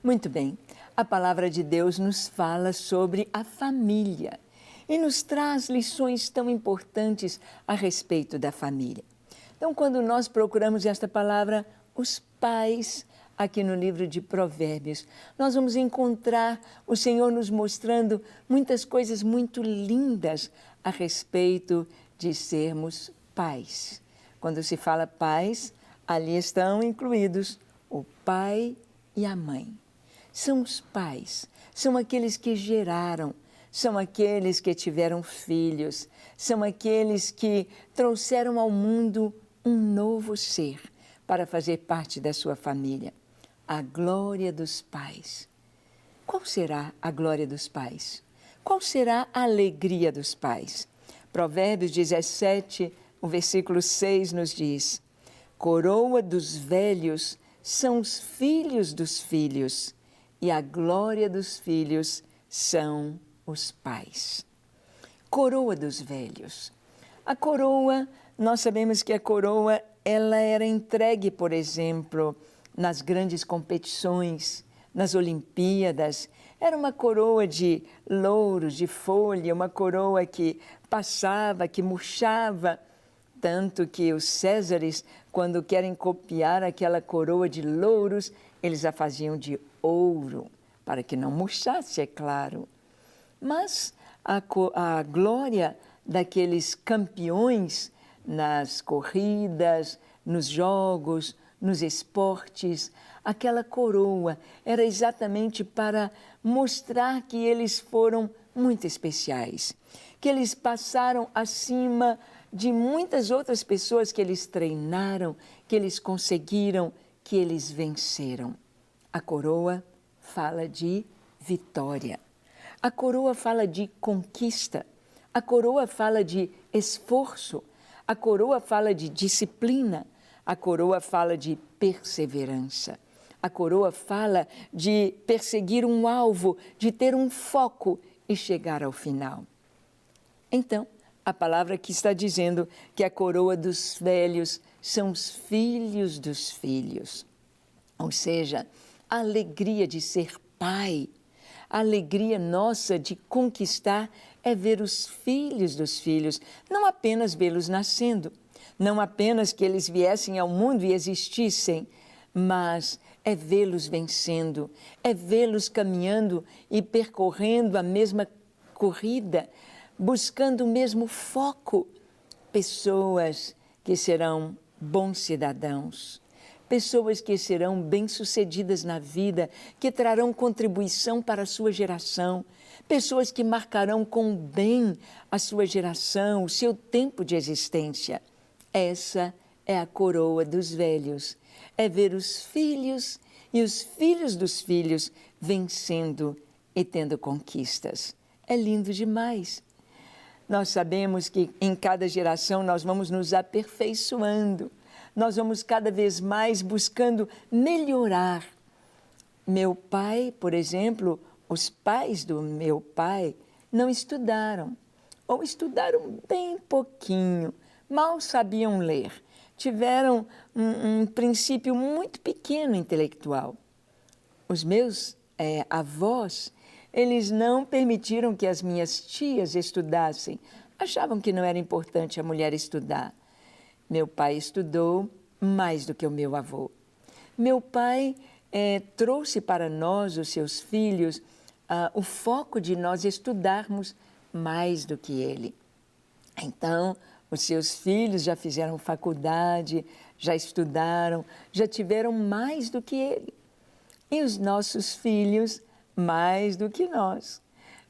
Muito bem, a palavra de Deus nos fala sobre a família e nos traz lições tão importantes a respeito da família. Então, quando nós procuramos esta palavra, os pais, aqui no livro de Provérbios, nós vamos encontrar o Senhor nos mostrando muitas coisas muito lindas a respeito de sermos pais. Quando se fala pais, ali estão incluídos o pai e a mãe. São os pais, são aqueles que geraram, são aqueles que tiveram filhos, são aqueles que trouxeram ao mundo um novo ser para fazer parte da sua família. A glória dos pais. Qual será a glória dos pais? Qual será a alegria dos pais? Provérbios 17, o versículo 6 nos diz: coroa dos velhos são os filhos dos filhos, e a glória dos filhos são os pais. Coroa dos velhos. A coroa, nós sabemos que a coroa, ela era entregue, por exemplo, nas grandes competições, nas Olimpíadas. Era uma coroa de louros, de folha, uma coroa que passava, que murchava. Tanto que os Césares, quando querem copiar aquela coroa de louros, eles a faziam de ouro, para que não murchasse, é claro. Mas a glória daqueles campeões nas corridas, nos jogos, nos esportes, aquela coroa era exatamente para mostrar que eles foram muito especiais, que eles passaram acima de muitas outras pessoas, que eles treinaram, que eles conseguiram, que eles venceram. A coroa fala de vitória. A coroa fala de conquista. A coroa fala de esforço. A coroa fala de disciplina. A coroa fala de perseverança. A coroa fala de perseguir um alvo, de ter um foco e chegar ao final. Então, a palavra aqui está dizendo que a coroa dos velhos são os filhos dos filhos. Ou seja, a alegria de ser pai, a alegria nossa de conquistar é ver os filhos dos filhos, não apenas vê-los nascendo, não apenas que eles viessem ao mundo e existissem, mas é vê-los vencendo, é vê-los caminhando e percorrendo a mesma corrida, buscando o mesmo foco. Pessoas que serão bons cidadãos, pessoas que serão bem-sucedidas na vida, que trarão contribuição para a sua geração, pessoas que marcarão com bem a sua geração, o seu tempo de existência. Essa é a coroa dos velhos, é ver os filhos e os filhos dos filhos vencendo e tendo conquistas. É lindo demais. Nós sabemos que em cada geração nós vamos nos aperfeiçoando, nós vamos cada vez mais buscando melhorar. Meu pai, por exemplo, os pais do meu pai não estudaram, ou estudaram bem pouquinho, mal sabiam ler, tiveram um princípio muito pequeno intelectual. Os meus avós, eles não permitiram que as minhas tias estudassem, achavam que não era importante a mulher estudar. Meu pai estudou mais do que o meu avô. Meu pai trouxe para nós, os seus filhos, o foco de nós estudarmos mais do que ele. Então, os seus filhos já fizeram faculdade, já estudaram, já tiveram mais do que ele. E os nossos filhos, mais do que nós,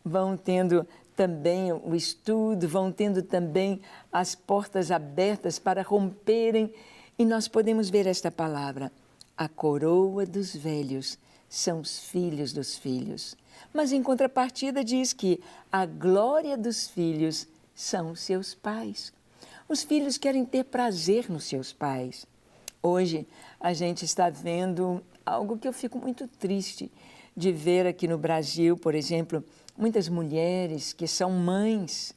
vão tendo também o estudo, vão tendo também as portas abertas para romperem. E nós podemos ver esta palavra: a coroa dos velhos são os filhos dos filhos. Mas em contrapartida diz que a glória dos filhos são os seus pais. Os filhos querem ter prazer nos seus pais. Hoje a gente está vendo algo que eu fico muito triste de ver aqui no Brasil, por exemplo, muitas mulheres que são mães,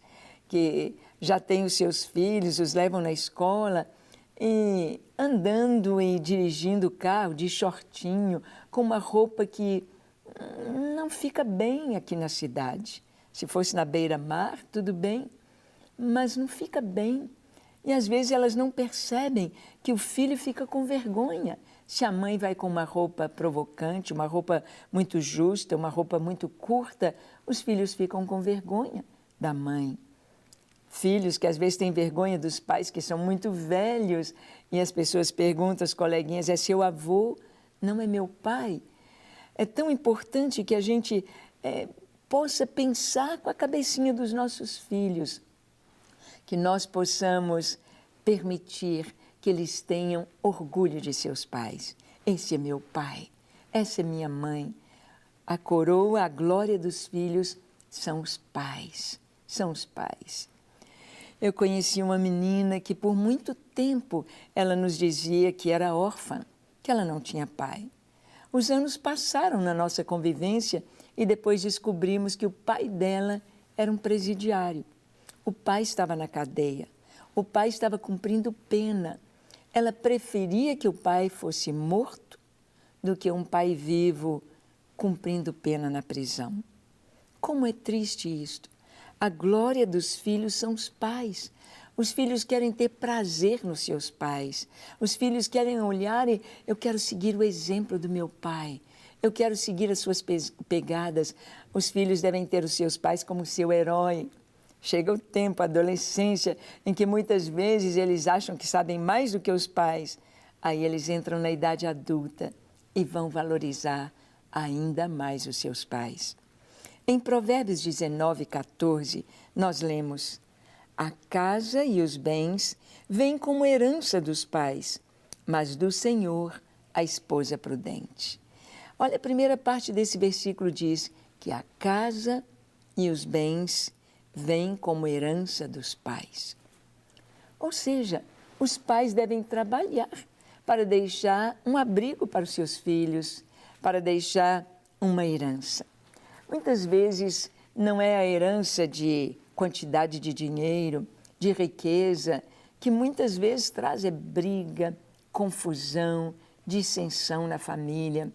que já têm os seus filhos, os levam na escola e andando e dirigindo o carro de shortinho, com uma roupa que não fica bem aqui na cidade. Se fosse na beira-mar, tudo bem, mas não fica bem. E às vezes elas não percebem que o filho fica com vergonha. Se a mãe vai com uma roupa provocante, uma roupa muito justa, uma roupa muito curta, os filhos ficam com vergonha da mãe. Filhos que às vezes têm vergonha dos pais que são muito velhos e as pessoas perguntam, as coleguinhas, é seu avô? Não é meu pai? É tão importante que a gente possa pensar com a cabecinha dos nossos filhos, que nós possamos permitir que eles tenham orgulho de seus pais. Esse é meu pai, essa é minha mãe. A coroa, a glória dos filhos são os pais, são os pais. Eu conheci uma menina que por muito tempo ela nos dizia que era órfã, que ela não tinha pai. Os anos passaram na nossa convivência e depois descobrimos que o pai dela era um presidiário. O pai estava na cadeia, o pai estava cumprindo pena. Ela preferia que o pai fosse morto do que um pai vivo cumprindo pena na prisão. Como é triste isto. A glória dos filhos são os pais. Os filhos querem ter prazer nos seus pais. Os filhos querem olhar e eu quero seguir o exemplo do meu pai. Eu quero seguir as suas pegadas. Os filhos devem ter os seus pais como seu herói. Chega o tempo, a adolescência, em que muitas vezes eles acham que sabem mais do que os pais. Aí eles entram na idade adulta e vão valorizar ainda mais os seus pais. Em Provérbios 19:14, nós lemos: a casa e os bens vêm como herança dos pais, mas do Senhor a esposa prudente. Olha, a primeira parte desse versículo diz que a casa e os bens vêm como herança dos pais. Ou seja, os pais devem trabalhar para deixar um abrigo para os seus filhos, para deixar uma herança. Muitas vezes não é a herança de quantidade de dinheiro, de riqueza, que muitas vezes traz briga, confusão, dissensão na família.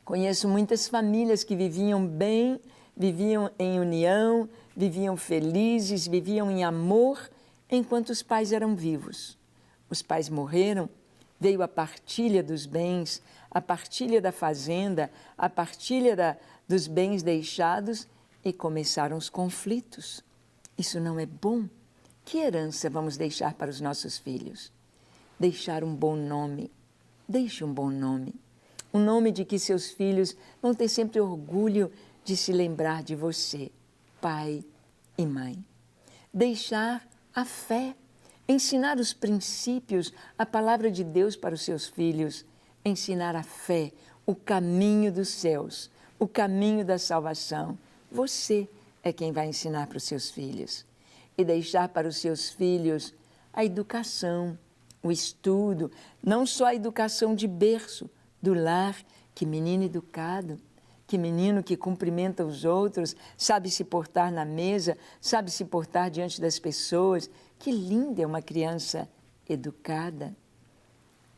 Conheço muitas famílias que viviam bem, viviam em união, viviam felizes, viviam em amor, enquanto os pais eram vivos. Os pais morreram, veio a partilha dos bens, a partilha da fazenda, a partilha dos bens deixados e começaram os conflitos. Isso não é bom. Que herança vamos deixar para os nossos filhos? Deixar um bom nome. Deixe um bom nome. Um nome de que seus filhos vão ter sempre orgulho de se lembrar de você, pai e mãe. Deixar a fé. Ensinar os princípios, a palavra de Deus para os seus filhos. Ensinar a fé, o caminho dos céus, o caminho da salvação. Você é quem vai ensinar para os seus filhos. E deixar para os seus filhos a educação, o estudo, não só a educação de berço, do lar, que menino educado, que menino que cumprimenta os outros, sabe se portar na mesa, sabe se portar diante das pessoas. Que linda é uma criança educada.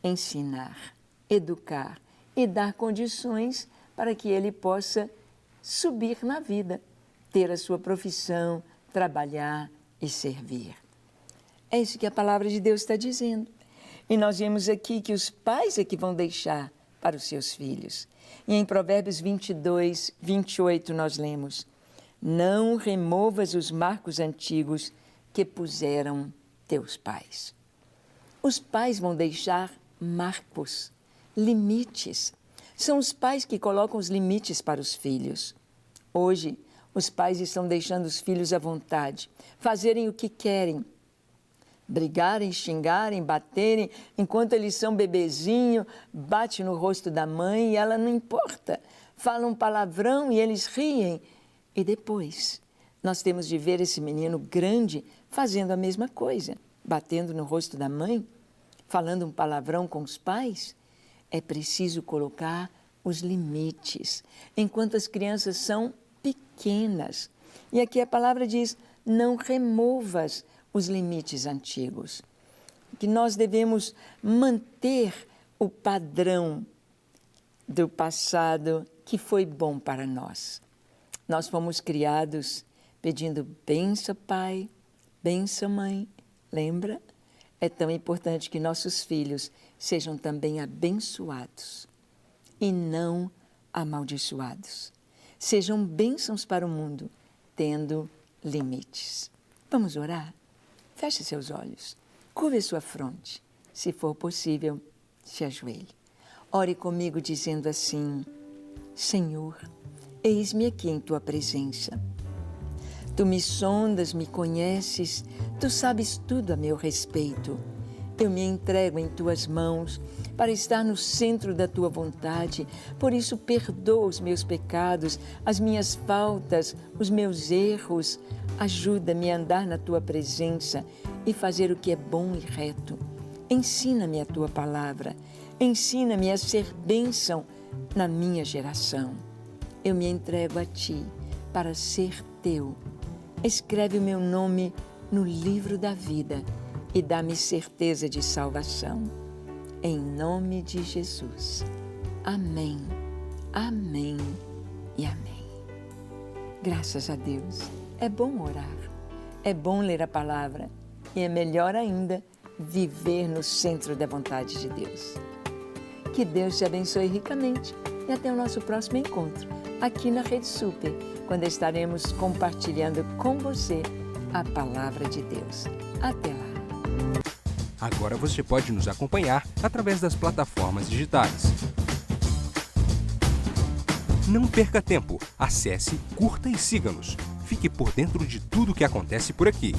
Ensinar, educar e dar condições para que ele possa subir na vida, ter a sua profissão, trabalhar e servir. É isso que a palavra de Deus está dizendo. E nós vemos aqui que os pais é que vão deixar para os seus filhos. E em Provérbios 22:28 nós lemos: não removas os marcos antigos que puseram teus pais. Os pais vão deixar marcos, limites. São os pais que colocam os limites para os filhos. Hoje, os pais estão deixando os filhos à vontade, fazerem o que querem, brigarem, xingarem, baterem, enquanto eles são bebezinho, bate no rosto da mãe e ela não importa. Fala um palavrão e eles riem. E depois, nós temos de ver esse menino grande fazendo a mesma coisa, batendo no rosto da mãe, falando um palavrão com os pais. É preciso colocar os limites, enquanto as crianças são pequenas. E aqui a palavra diz, não removas os limites antigos. que nós devemos manter o padrão do passado que foi bom para nós. Nós fomos criados pedindo bênção, pai, bênção, mãe. Lembra? É tão importante que nossos filhos sejam também abençoados e não amaldiçoados. Sejam bênçãos para o mundo, tendo limites. Vamos orar? Feche seus olhos, curve sua fronte. Se for possível, se ajoelhe. Ore comigo dizendo assim: Senhor, eis-me aqui em Tua presença. Tu me sondas, me conheces, Tu sabes tudo a meu respeito. Eu me entrego em Tuas mãos para estar no centro da Tua vontade. Por isso, perdoa os meus pecados, as minhas faltas, os meus erros. Ajuda-me a andar na Tua presença e fazer o que é bom e reto. Ensina-me a Tua palavra. Ensina-me a ser bênção na minha geração. Eu me entrego a Ti para ser Teu. Escreve o meu nome no livro da vida e dá-me certeza de salvação. Em nome de Jesus. Amém, amém e amém. Graças a Deus. É bom orar, é bom ler a palavra e é melhor ainda viver no centro da vontade de Deus. Que Deus te abençoe ricamente e até o nosso próximo encontro aqui na Rede Super, quando estaremos compartilhando com você a palavra de Deus. Até lá! Agora você pode nos acompanhar através das plataformas digitais. Não perca tempo, acesse, curta e siga-nos. Fique por dentro de tudo o que acontece por aqui.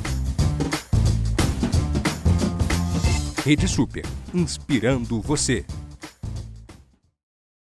Rede Super, inspirando você.